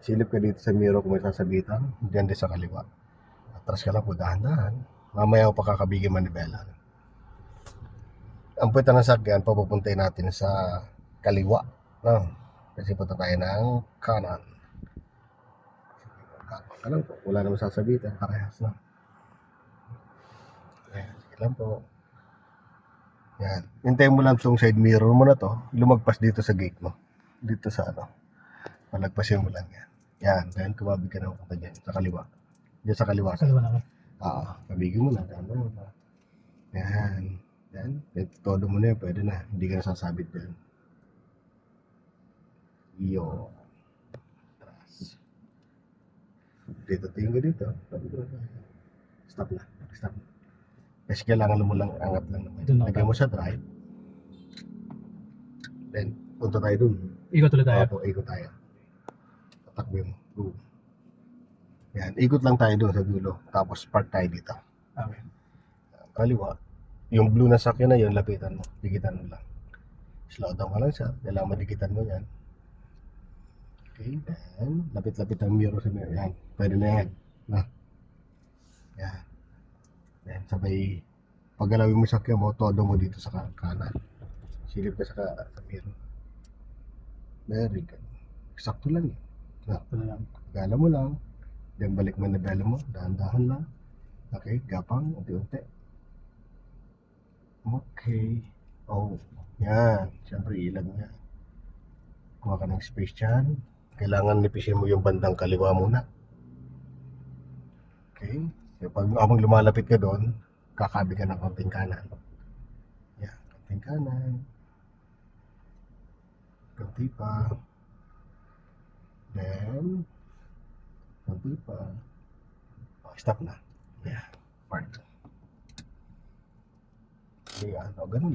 Silip ka dito sa mirror kung may sasabitan. Diyan din sa kaliwa. Atras ka lang po, dahan-dahan. Mamaya ako pakakabigin manibela. Ang puweta ng sakyan, papupuntay natin sa kaliwa. No? Kasi punta tayo ng kanan. Kakak lang po. Wala naman sasabitan. Parehas na. Ayan, sige lang po. Yan. Hintayin mo lang yung side mirror mo na to. Lumagpas dito sa gate mo. Dito sa ano. Palagpasin mo lang yan. Yan. Dahil kumabig ka na punta dyan. Sa kaliwa. Diyan sa kaliwa. Kaliwa na ako. Kabigin mo na. Tama mo na. Yan. Yan. Todo mo na yan. Pwede na. Hindi ka nasasabit dyan. Yo. Atras. Dito tingin ka dito. Stop na. Stop. Kasi kailangan mo lang angat lang naman. Doon ako. Lagyan mo sa drive. Then, punta tayo dun. Ikot ulit tayo. Opo, ikot tayo. Tatakbo mo. Go. Yan. Ikot lang tayo dun sa dulo. Tapos park tayo dito. Okay. Kaliwa. Yung blue na sakyan na yun, lapitan mo. Dikitan mo lang. Slow down ka lang siya. Kailangan madikitan mo yan. Okay, then, lapit-lapit ang mirror sa mirror. Yan. Pwede na yan. Na. Yan. Then, sabay, paggalawin mo sakyan mo, todo mo dito sa kanan. Silip ka sa mirror. Very good. Sakto lang eh. Na. Ito na lang. Gala mo lang. Then, balik mo na bela mo. Dahan-dahan lang. Okay, gapang, unti-unti. Okay. Oh, yan. Siyempre, ilag mo yan. Kuha ka ng space dyan. Kailangan nipisin mo yung bandang kaliwa muna. Okay. So, pag habang lumalapit ka doon, kakabi ka ng konting kanan. Yan, konting kanan. Konti pa. Then, konti pa. Oh, stop na. Yeah. Park. Yan. O, ganun lang.